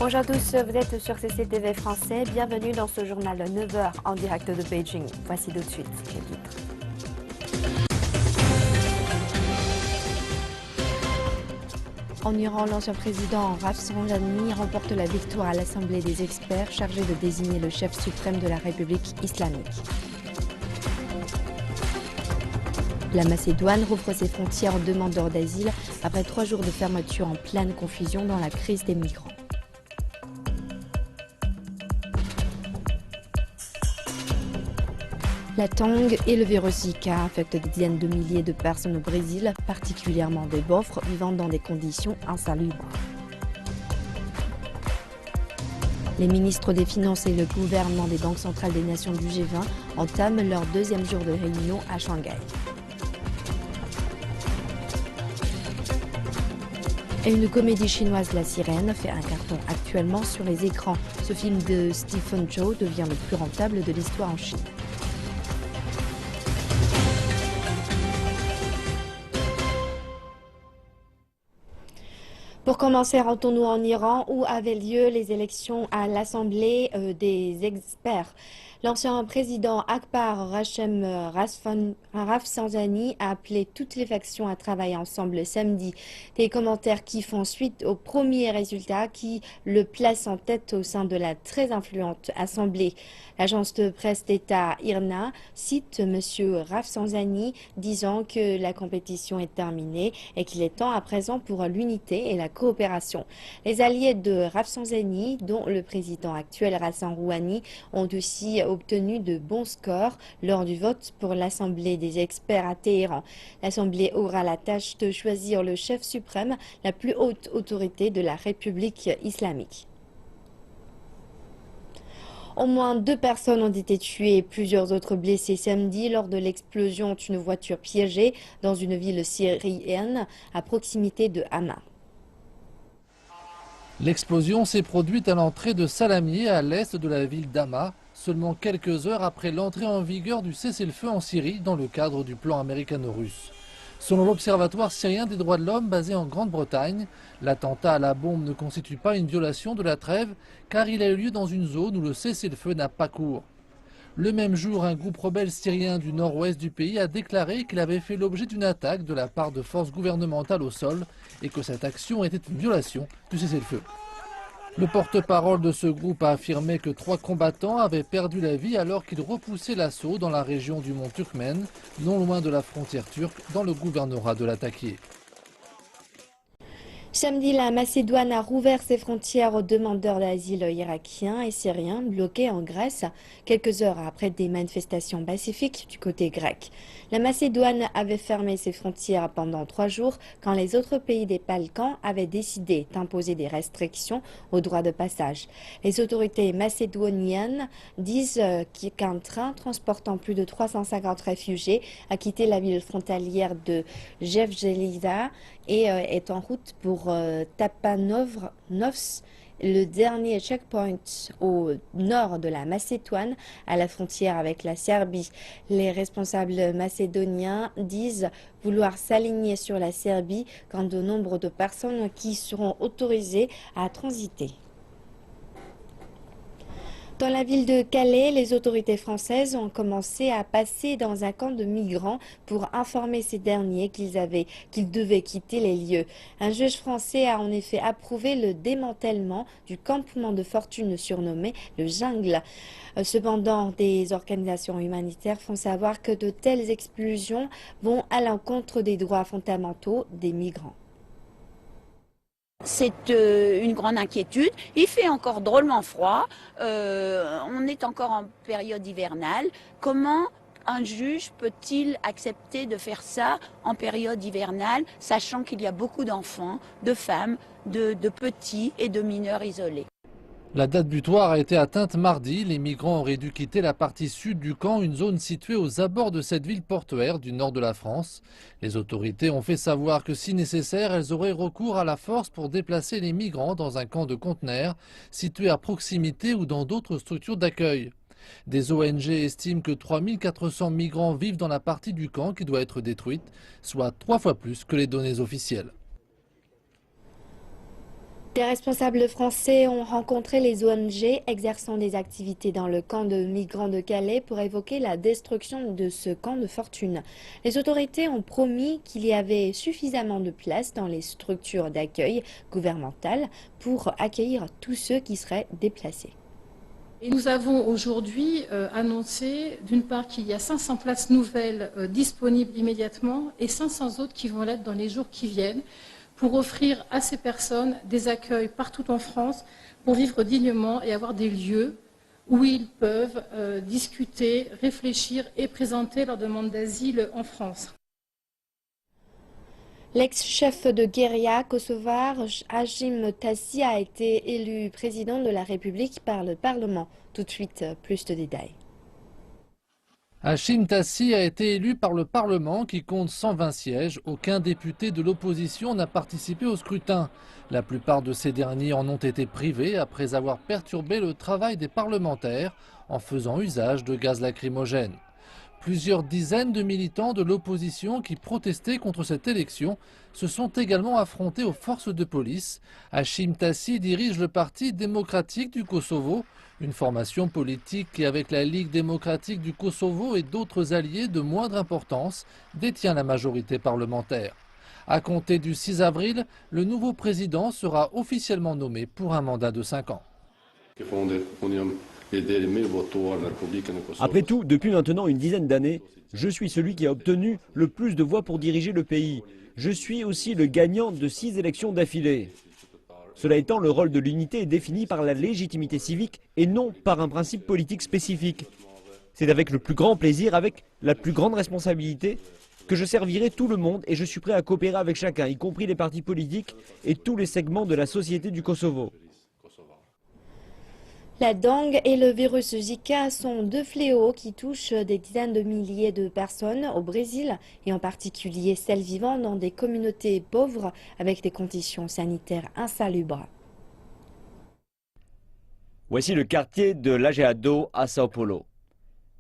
Bonjour à tous, vous êtes sur CCTV français. Bienvenue dans ce journal 9h en direct de Beijing. Voici tout de suite les titres. En Iran, l'ancien président Rafsanjani remporte la victoire à l'Assemblée des experts chargée de désigner le chef suprême de la République islamique. La Macédoine rouvre ses frontières aux demandeurs d'asile après 3 jours de fermeture en pleine confusion dans la crise des migrants. La dengue et le virus Zika affectent des dizaines de milliers de personnes au Brésil, particulièrement des pauvres vivant dans des conditions insalubres. Les ministres des Finances et le gouvernement des banques centrales des nations du G20 entament leur 2e jour de réunion à Shanghai. Et une comédie chinoise, La Sirène, fait un carton actuellement sur les écrans. Ce film de Stephen Chow devient le plus rentable de l'histoire en Chine. Pour commencer, rentrons-nous en Iran où avaient lieu les élections à l'Assemblée des experts. L'ancien président Akbar Hachem Rafsanjani a appelé toutes les factions à travailler ensemble samedi. Des commentaires qui font suite aux premiers résultats qui le placent en tête au sein de la très influente Assemblée. L'agence de presse d'État IRNA cite M. Rafsanjani disant que la compétition est terminée et qu'il est temps à présent pour l'unité et la coopération. Les alliés de Rafsanjani, dont le président actuel Hassan Rouhani, ont aussi obtenu de bons scores lors du vote pour l'Assemblée des experts à Téhéran. L'Assemblée aura la tâche de choisir le chef suprême, la plus haute autorité de la République islamique. Au moins 2 personnes ont été tuées et plusieurs autres blessées samedi lors de l'explosion d'une voiture piégée dans une ville syrienne à proximité de Hama. L'explosion s'est produite à l'entrée de Salamieh, à l'est de la ville d'Hama, seulement quelques heures après l'entrée en vigueur du cessez-le-feu en Syrie dans le cadre du plan américano-russe. Selon l'Observatoire syrien des droits de l'homme basé en Grande-Bretagne, l'attentat à la bombe ne constitue pas une violation de la trêve car il a eu lieu dans une zone où le cessez-le-feu n'a pas cours. Le même jour, un groupe rebelle syrien du nord-ouest du pays a déclaré qu'il avait fait l'objet d'une attaque de la part de forces gouvernementales au sol et que cette action était une violation du cessez-le-feu. Le porte-parole de ce groupe a affirmé que 3 combattants avaient perdu la vie alors qu'ils repoussaient l'assaut dans la région du mont Turkmène, non loin de la frontière turque, dans le gouvernorat de Latakia. Samedi, la Macédoine a rouvert ses frontières aux demandeurs d'asile irakiens et syriens bloqués en Grèce, quelques heures après des manifestations pacifiques du côté grec. La Macédoine avait fermé ses frontières pendant 3 jours quand les autres pays des Balkans avaient décidé d'imposer des restrictions au droit de passage. Les autorités macédoniennes disent qu'un train transportant plus de 350 réfugiés a quitté la ville frontalière de Jevgelida et est en route pour Tapanovs, le dernier checkpoint au nord de la Macédoine, à la frontière avec la Serbie. Les responsables macédoniens disent vouloir s'aligner sur la Serbie quant au nombre de personnes qui seront autorisées à transiter. Dans la ville de Calais, les autorités françaises ont commencé à passer dans un camp de migrants pour informer ces derniers qu'ils devaient quitter les lieux. Un juge français a en effet approuvé le démantèlement du campement de fortune surnommé le Jungle. Cependant, des organisations humanitaires font savoir que de telles expulsions vont à l'encontre des droits fondamentaux des migrants. C'est une grande inquiétude. Il fait encore drôlement froid. On est encore en période hivernale. Comment un juge peut-il accepter de faire ça en période hivernale, sachant qu'il y a beaucoup d'enfants, de femmes, de petits et de mineurs isolés? La date butoir a été atteinte mardi. Les migrants auraient dû quitter la partie sud du camp, une zone située aux abords de cette ville portuaire du nord de la France. Les autorités ont fait savoir que si nécessaire, elles auraient recours à la force pour déplacer les migrants dans un camp de conteneurs situé à proximité ou dans d'autres structures d'accueil. Des ONG estiment que 3400 migrants vivent dans la partie du camp qui doit être détruite, soit 3 fois plus que les données officielles. Les responsables français ont rencontré les ONG exerçant des activités dans le camp de migrants de Calais pour évoquer la destruction de ce camp de fortune. Les autorités ont promis qu'il y avait suffisamment de place dans les structures d'accueil gouvernementales pour accueillir tous ceux qui seraient déplacés. Et nous avons aujourd'hui annoncé, d'une part, qu'il y a 500 places nouvelles disponibles immédiatement et 500 autres qui vont l'être dans les jours qui viennent, pour offrir à ces personnes des accueils partout en France pour vivre dignement et avoir des lieux où ils peuvent discuter, réfléchir et présenter leur demande d'asile en France. L'ex-chef de guérilla kosovar Hashim Thaçi a été élu président de la République par le Parlement. Tout de suite, plus de détails. Hashim Thaçi a été élu par le Parlement qui compte 120 sièges. Aucun député de l'opposition n'a participé au scrutin. La plupart de ces derniers en ont été privés après avoir perturbé le travail des parlementaires en faisant usage de gaz lacrymogène. Plusieurs dizaines de militants de l'opposition qui protestaient contre cette élection se sont également affrontés aux forces de police. Hashim Thaçi dirige le Parti démocratique du Kosovo, une formation politique qui, avec la Ligue démocratique du Kosovo et d'autres alliés de moindre importance, détient la majorité parlementaire. À compter du 6 avril, le nouveau président sera officiellement nommé pour un mandat de 5 ans. Après tout, depuis maintenant une dizaine d'années, je suis celui qui a obtenu le plus de voix pour diriger le pays. Je suis aussi le gagnant de 6 élections d'affilée. Cela étant, le rôle de l'unité est défini par la légitimité civique et non par un principe politique spécifique. C'est avec le plus grand plaisir, avec la plus grande responsabilité, que je servirai tout le monde et je suis prêt à coopérer avec chacun, y compris les partis politiques et tous les segments de la société du Kosovo. La dengue et le virus Zika sont deux fléaux qui touchent des dizaines de milliers de personnes au Brésil et en particulier celles vivant dans des communautés pauvres avec des conditions sanitaires insalubres. Voici le quartier de Lajeado à Sao Paulo.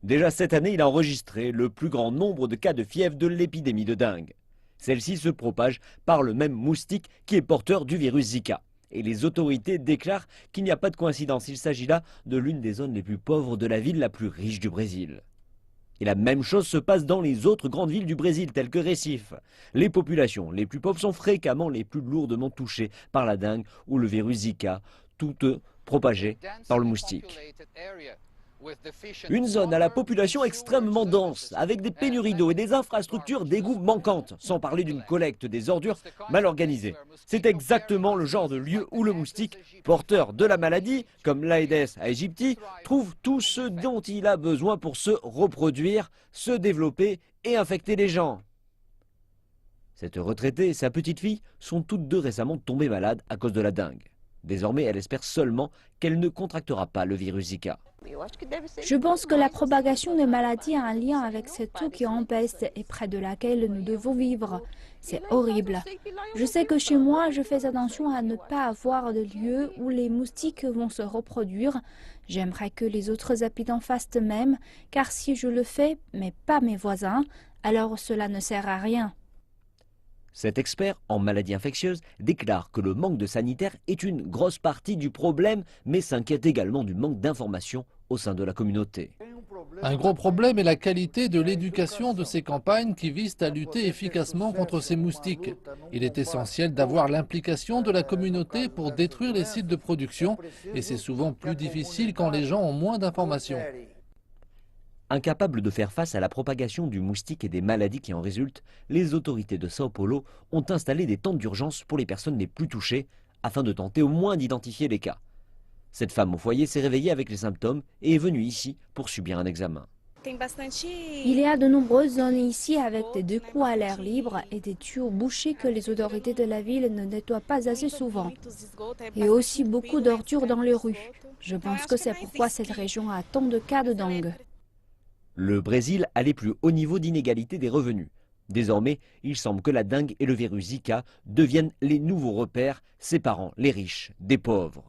Déjà cette année, il a enregistré le plus grand nombre de cas de fièvre de l'épidémie de dengue. Celle-ci se propage par le même moustique qui est porteur du virus Zika. Et les autorités déclarent qu'il n'y a pas de coïncidence. Il s'agit là de l'une des zones les plus pauvres de la ville la plus riche du Brésil. Et la même chose se passe dans les autres grandes villes du Brésil, telles que Recife. Les populations les plus pauvres sont fréquemment les plus lourdement touchées par la dengue ou le virus Zika, toutes propagées par le moustique. Une zone à la population extrêmement dense, avec des pénuries d'eau et des infrastructures d'égout manquantes, sans parler d'une collecte des ordures mal organisée. C'est exactement le genre de lieu où le moustique, porteur de la maladie, comme l'Aedes aegypti, trouve tout ce dont il a besoin pour se reproduire, se développer et infecter les gens. Cette retraitée et sa petite fille sont toutes deux récemment tombées malades à cause de la dengue. Désormais, elle espère seulement qu'elle ne contractera pas le virus Zika. Je pense que la propagation de maladies a un lien avec cette eau qui empeste et près de laquelle nous devons vivre. C'est horrible. Je sais que chez moi, je fais attention à ne pas avoir de lieu où les moustiques vont se reproduire. J'aimerais que les autres habitants fassent de même, car si je le fais, mais pas mes voisins, alors cela ne sert à rien. Cet expert en maladies infectieuses déclare que le manque de sanitaires est une grosse partie du problème, mais s'inquiète également du manque d'informations au sein de la communauté. Un gros problème est la qualité de l'éducation de ces campagnes qui visent à lutter efficacement contre ces moustiques. Il est essentiel d'avoir l'implication de la communauté pour détruire les sites de production et c'est souvent plus difficile quand les gens ont moins d'informations. Incapables de faire face à la propagation du moustique et des maladies qui en résultent, les autorités de Sao Paulo ont installé des tentes d'urgence pour les personnes les plus touchées afin de tenter au moins d'identifier les cas. Cette femme au foyer s'est réveillée avec les symptômes et est venue ici pour subir un examen. Il y a de nombreuses zones ici avec des décous à l'air libre et des tuyaux bouchés que les autorités de la ville ne nettoient pas assez souvent. Et aussi beaucoup d'ordures dans les rues. Je pense que c'est pourquoi cette région a tant de cas de dengue. Le Brésil a les plus hauts niveaux d'inégalité des revenus. Désormais, il semble que la dengue et le virus Zika deviennent les nouveaux repères séparant les riches des pauvres.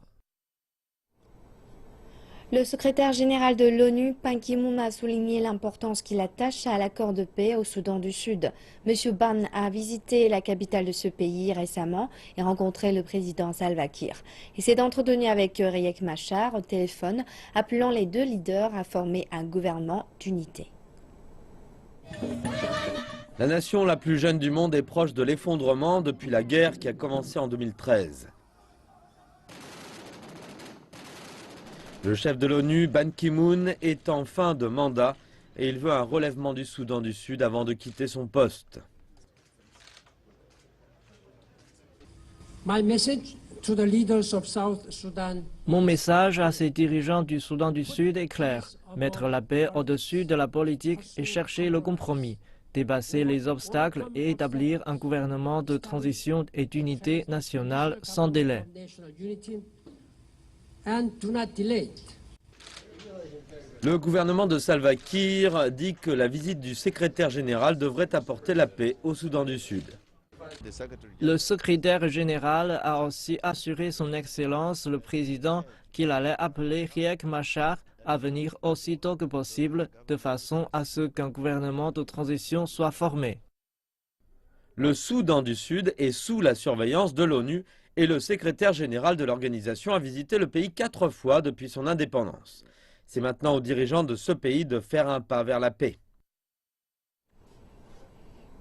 Le secrétaire général de l'ONU, Ban Ki-moon, a souligné l'importance qu'il attache à l'accord de paix au Soudan du Sud. M. Ban a visité la capitale de ce pays récemment et rencontré le président Salva Kiir. Il s'est entretenu avec Riek Machar au téléphone, appelant les deux leaders à former un gouvernement d'unité. La nation la plus jeune du monde est proche de l'effondrement depuis la guerre qui a commencé en 2013. Le chef de l'ONU, Ban Ki-moon, est en fin de mandat et il veut un relèvement du Soudan du Sud avant de quitter son poste. My message to the leaders of South Sudan. Mon message à ces dirigeants du Soudan du Sud est clair. Mettre la paix au-dessus de la politique et chercher le compromis. Dépasser les obstacles et établir un gouvernement de transition et d'unité nationale sans délai. And do not delay. Le gouvernement de Salva Kiir dit que la visite du secrétaire général devrait apporter la paix au Soudan du Sud. Le secrétaire général a aussi assuré son Excellence le président qu'il allait appeler Riek Machar à venir aussitôt que possible de façon à ce qu'un gouvernement de transition soit formé. Le Soudan du Sud est sous la surveillance de l'ONU et le secrétaire général de l'organisation a visité le pays 4 fois depuis son indépendance. C'est maintenant aux dirigeants de ce pays de faire un pas vers la paix.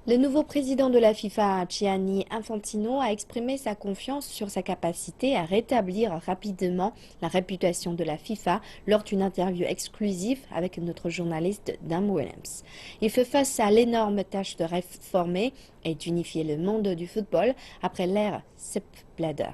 Le nouveau président de la FIFA, Gianni Infantino, a exprimé sa confiance sur sa capacité à rétablir rapidement la réputation de la FIFA lors d'une interview exclusive avec notre journaliste Dan Williams. Il fait face à l'énorme tâche de réformer et d'unifier le monde du football après l'ère Sepp Blatter.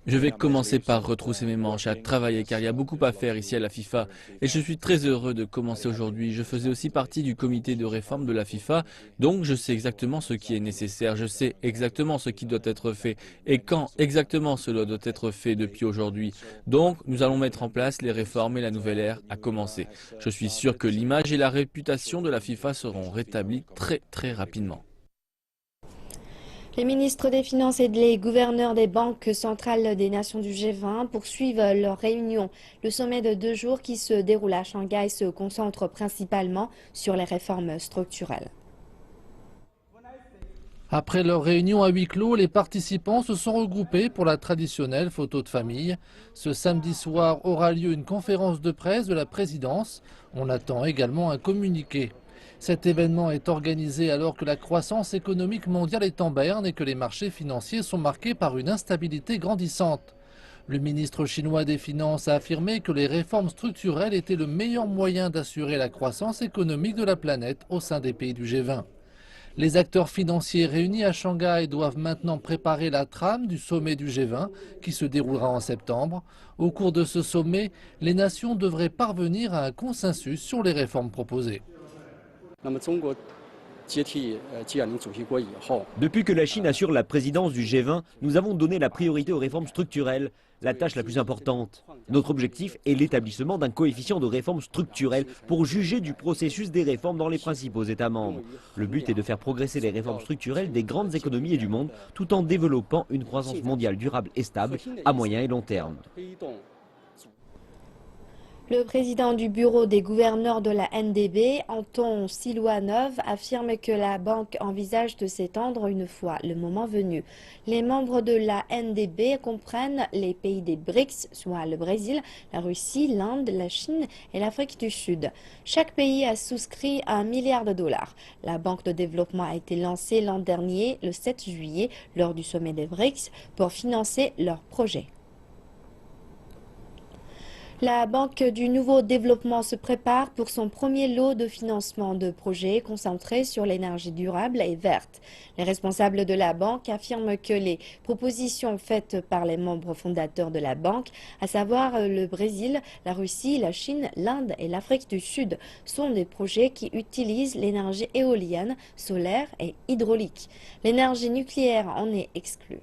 Je vais commencer par retrousser mes manches et à travailler car il y a beaucoup à faire ici à la FIFA et je suis très heureux de commencer aujourd'hui. Je faisais aussi partie du comité de réforme de la FIFA, donc je sais exactement ce qui est nécessaire, je sais exactement ce qui doit être fait et quand exactement cela doit être fait depuis aujourd'hui. Donc nous allons mettre en place les réformes et la nouvelle ère a commencé. Je suis sûr que l'image et la réputation de la FIFA seront rétablies très rapidement. Les ministres des Finances et les gouverneurs des banques centrales des nations du G20 poursuivent leur réunion. Le sommet de 2 jours qui se déroule à Shanghai se concentre principalement sur les réformes structurelles. Après leur réunion à huis clos, les participants se sont regroupés pour la traditionnelle photo de famille. Ce samedi soir aura lieu une conférence de presse de la présidence. On attend également un communiqué. Cet événement est organisé alors que la croissance économique mondiale est en berne et que les marchés financiers sont marqués par une instabilité grandissante. Le ministre chinois des Finances a affirmé que les réformes structurelles étaient le meilleur moyen d'assurer la croissance économique de la planète au sein des pays du G20. Les acteurs financiers réunis à Shanghai doivent maintenant préparer la trame du sommet du G20 qui se déroulera en septembre. Au cours de ce sommet, les nations devraient parvenir à un consensus sur les réformes proposées. Depuis que la Chine assure la présidence du G20, nous avons donné la priorité aux réformes structurelles, la tâche la plus importante. Notre objectif est l'établissement d'un coefficient de réforme structurelle pour juger du processus des réformes dans les principaux États membres. Le but est de faire progresser les réformes structurelles des grandes économies et du monde tout en développant une croissance mondiale durable et stable à moyen et long terme. Le président du bureau des gouverneurs de la NDB, Anton Silouanov, affirme que la banque envisage de s'étendre une fois le moment venu. Les membres de la NDB comprennent les pays des BRICS, soit le Brésil, la Russie, l'Inde, la Chine et l'Afrique du Sud. Chaque pays a souscrit $1 milliard. La banque de développement a été lancée l'an dernier, le 7 juillet, lors du sommet des BRICS, pour financer leurs projets. La Banque du Nouveau Développement se prépare pour son premier lot de financement de projets concentrés sur l'énergie durable et verte. Les responsables de la banque affirment que les propositions faites par les membres fondateurs de la banque, à savoir le Brésil, la Russie, la Chine, l'Inde et l'Afrique du Sud, sont des projets qui utilisent l'énergie éolienne, solaire et hydraulique. L'énergie nucléaire en est exclue.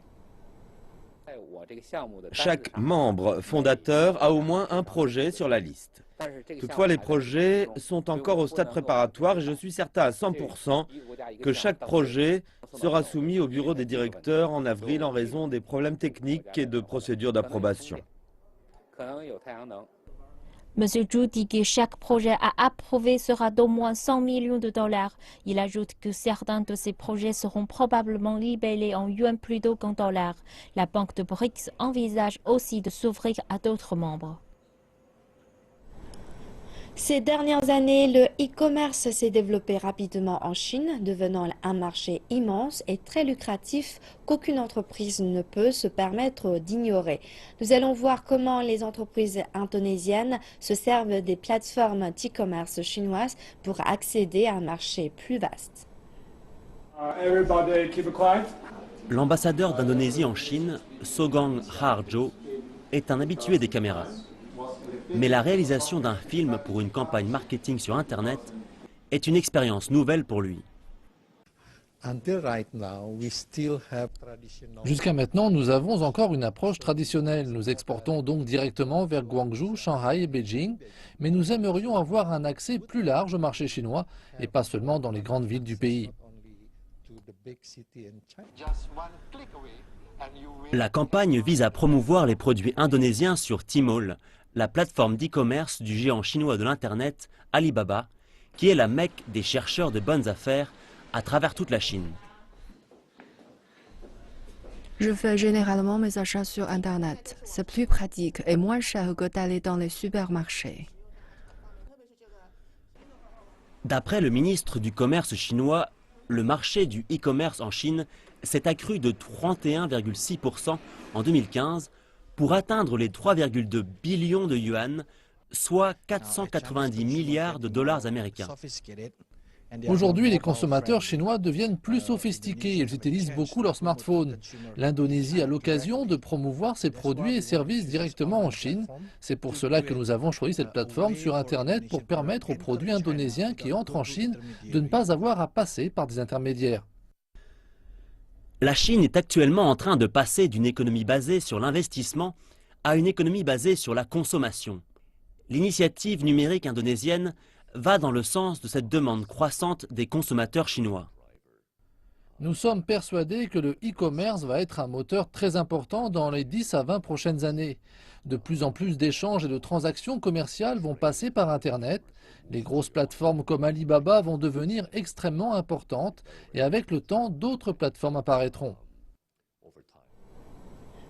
Chaque membre fondateur a au moins un projet sur la liste. Toutefois, les projets sont encore au stade préparatoire et je suis certain à 100% que chaque projet sera soumis au bureau des directeurs en avril en raison des problèmes techniques et de procédures d'approbation. Monsieur Zhu dit que chaque projet à approuver sera d'au moins 100 millions de dollars. Il ajoute que certains de ces projets seront probablement libellés en yuan plutôt qu'en dollars. La banque de BRICS envisage aussi de s'ouvrir à d'autres membres. Ces dernières années, le e-commerce s'est développé rapidement en Chine, devenant un marché immense et très lucratif qu'aucune entreprise ne peut se permettre d'ignorer. Nous allons voir comment les entreprises indonésiennes se servent des plateformes d'e-commerce chinoises pour accéder à un marché plus vaste. L'ambassadeur d'Indonésie en Chine, Sogong Harjo, est un habitué des caméras. Mais la réalisation d'un film pour une campagne marketing sur Internet est une expérience nouvelle pour lui. Jusqu'à maintenant, nous avons encore une approche traditionnelle. Nous exportons donc directement vers Guangzhou, Shanghai et Beijing, mais nous aimerions avoir un accès plus large au marché chinois et pas seulement dans les grandes villes du pays. La campagne vise à promouvoir les produits indonésiens sur Tmall, la plateforme d'e-commerce du géant chinois de l'Internet, Alibaba, qui est la mecque des chercheurs de bonnes affaires à travers toute la Chine. Je fais généralement mes achats sur Internet. C'est plus pratique et moins cher que d'aller dans les supermarchés. D'après le ministre du Commerce chinois, le marché du e-commerce en Chine s'est accru de 31,6% en 2015 pour atteindre les 3,2 billions de yuan, soit 490 milliards de dollars américains. Aujourd'hui, les consommateurs chinois deviennent plus sophistiqués. Ils utilisent beaucoup leur smartphone. L'Indonésie a l'occasion de promouvoir ses produits et services directement en Chine. C'est pour cela que nous avons choisi cette plateforme sur Internet pour permettre aux produits indonésiens qui entrent en Chine de ne pas avoir à passer par des intermédiaires. La Chine est actuellement en train de passer d'une économie basée sur l'investissement à une économie basée sur la consommation. L'initiative numérique indonésienne va dans le sens de cette demande croissante des consommateurs chinois. Nous sommes persuadés que le e-commerce va être un moteur très important dans les 10 à 20 prochaines années. De plus en plus d'échanges et de transactions commerciales vont passer par Internet. Les grosses plateformes comme Alibaba vont devenir extrêmement importantes et avec le temps, d'autres plateformes apparaîtront.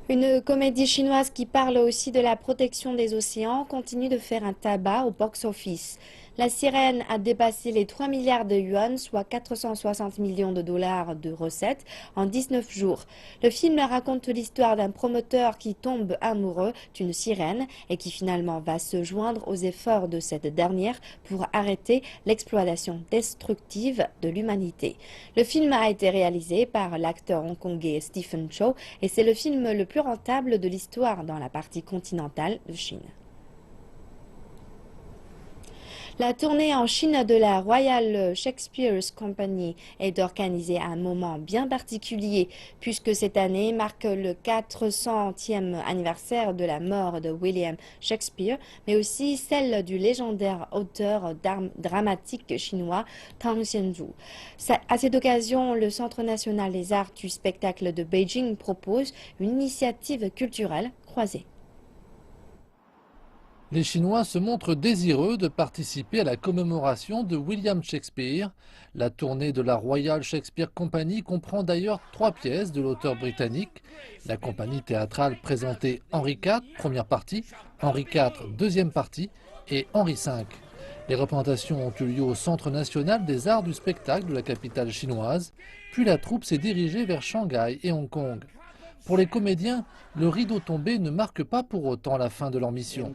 Une comédie chinoise qui parle aussi de la protection des océans continue de faire un tabac au box-office. La Sirène a dépassé les 3 milliards de yuan, soit 460 millions de dollars de recettes, en 19 jours. Le film raconte l'histoire d'un promoteur qui tombe amoureux d'une sirène et qui finalement va se joindre aux efforts de cette dernière pour arrêter l'exploitation destructive de l'humanité. Le film a été réalisé par l'acteur hongkongais Stephen Chow et c'est le film le plus rentable de l'histoire dans la partie continentale de Chine. La tournée en Chine de la Royal Shakespeare Company est organisée à un moment bien particulier puisque cette année marque le 400e anniversaire de la mort de William Shakespeare, mais aussi celle du légendaire auteur dramatique chinois Tang Xianzhu. À cette occasion, le Centre national des arts du spectacle de Beijing propose une initiative culturelle croisée. Les Chinois se montrent désireux de participer à la commémoration de William Shakespeare. La tournée de la Royal Shakespeare Company comprend d'ailleurs 3 pièces de l'auteur britannique. La compagnie théâtrale présentait Henri IV, première partie, Henri IV, deuxième partie, et Henri V. Les représentations ont eu lieu au Centre national des arts du spectacle de la capitale chinoise, puis la troupe s'est dirigée vers Shanghai et Hong Kong. Pour les comédiens, le rideau tombé ne marque pas pour autant la fin de leur mission.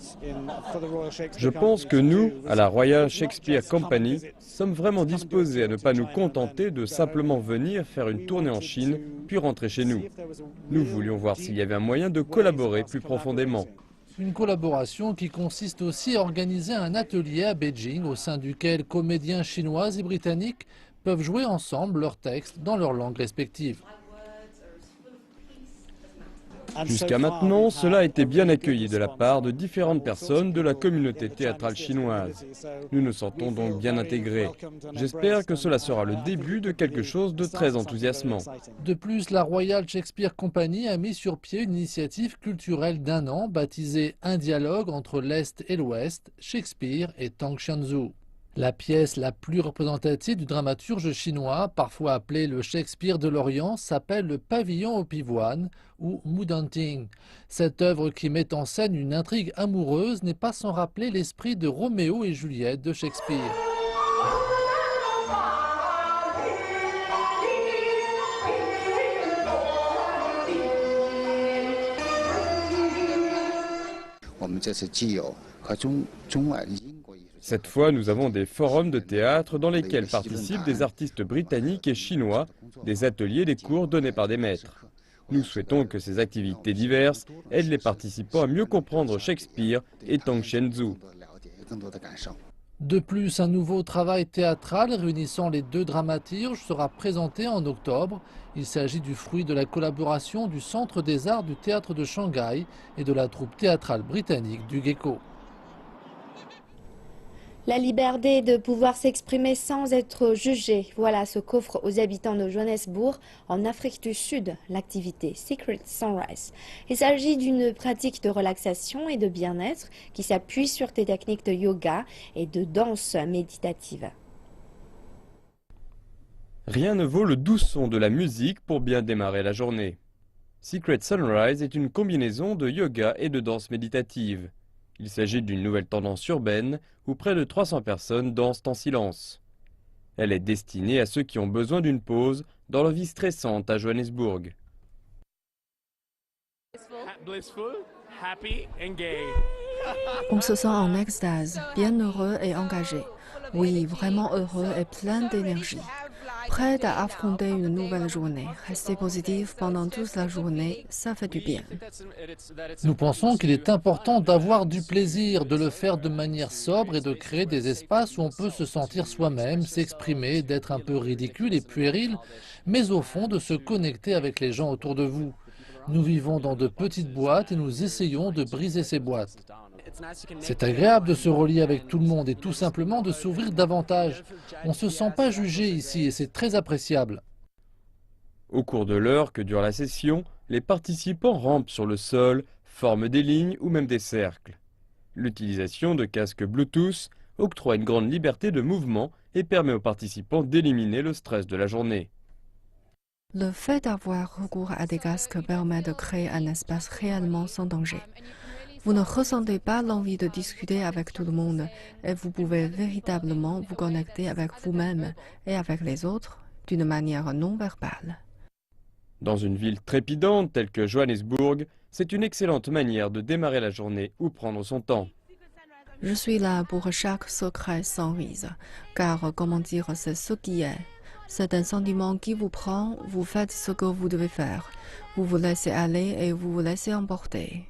Je pense que nous, à la Royal Shakespeare Company, sommes vraiment disposés à ne pas nous contenter de simplement venir faire une tournée en Chine, puis rentrer chez nous. Nous voulions voir s'il y avait un moyen de collaborer plus profondément. Une collaboration qui consiste aussi à organiser un atelier à Beijing au sein duquel comédiens chinois et britanniques peuvent jouer ensemble leurs textes dans leurs langues respectives. Jusqu'à maintenant, cela a été bien accueilli de la part de différentes personnes de la communauté théâtrale chinoise. Nous nous sentons donc bien intégrés. J'espère que cela sera le début de quelque chose de très enthousiasmant. De plus, la Royal Shakespeare Company a mis sur pied une initiative culturelle d'1 an baptisée Un dialogue entre l'Est et l'Ouest, Shakespeare et Tang Xianzu. La pièce la plus représentative du dramaturge chinois, parfois appelé le Shakespeare de l'Orient, s'appelle Le Pavillon aux pivoines ou Mudanting. Cette œuvre qui met en scène une intrigue amoureuse n'est pas sans rappeler l'esprit de Roméo et Juliette de Shakespeare. Cette fois, nous avons des forums de théâtre dans lesquels participent des artistes britanniques et chinois, des ateliers, des cours donnés par des maîtres. Nous souhaitons que ces activités diverses aident les participants à mieux comprendre Shakespeare et Tang Xianzu. De plus, un nouveau travail théâtral réunissant les deux dramaturges sera présenté en octobre. Il s'agit du fruit de la collaboration du Centre des Arts du Théâtre de Shanghai et de la troupe théâtrale britannique du Gecko. La liberté de pouvoir s'exprimer sans être jugé, voilà ce qu'offre aux habitants de Johannesburg, en Afrique du Sud, l'activité Secret Sunrise. Il s'agit d'une pratique de relaxation et de bien-être qui s'appuie sur des techniques de yoga et de danse méditative. Rien ne vaut le doux son de la musique pour bien démarrer la journée. Secret Sunrise est une combinaison de yoga et de danse méditative. Il s'agit d'une nouvelle tendance urbaine où près de 300 personnes dansent en silence. Elle est destinée à ceux qui ont besoin d'une pause dans leur vie stressante à Johannesburg. On se sent en extase, bien heureux et engagé. Oui, vraiment heureux et plein d'énergie. Prêt à affronter une nouvelle journée. Rester positif pendant toute la journée, ça fait du bien. Nous pensons qu'il est important d'avoir du plaisir, de le faire de manière sobre et de créer des espaces où on peut se sentir soi-même, s'exprimer, d'être un peu ridicule et puéril, mais au fond de se connecter avec les gens autour de vous. Nous vivons dans de petites boîtes et nous essayons de briser ces boîtes. C'est agréable de se relier avec tout le monde et tout simplement de s'ouvrir davantage. On ne se sent pas jugé ici et c'est très appréciable. Au cours de l'heure que dure la session, les participants rampent sur le sol, forment des lignes ou même des cercles. L'utilisation de casques Bluetooth octroie une grande liberté de mouvement et permet aux participants d'éliminer le stress de la journée. Le fait d'avoir recours à des casques permet de créer un espace réellement sans danger. Vous ne ressentez pas l'envie de discuter avec tout le monde et vous pouvez véritablement vous connecter avec vous-même et avec les autres d'une manière non verbale. Dans une ville trépidante telle que Johannesburg, c'est une excellente manière de démarrer la journée ou prendre son temps. Je suis là pour chaque secret sans risque, car comment dire, c'est ce qui est. C'est un sentiment qui vous prend, vous faites ce que vous devez faire, vous vous laissez aller et vous vous laissez emporter.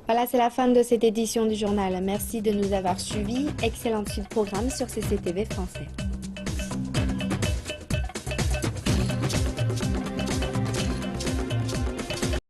Voilà, c'est la fin de cette édition du journal. Merci de nous avoir suivis. Excellente suite de programme sur CCTV français.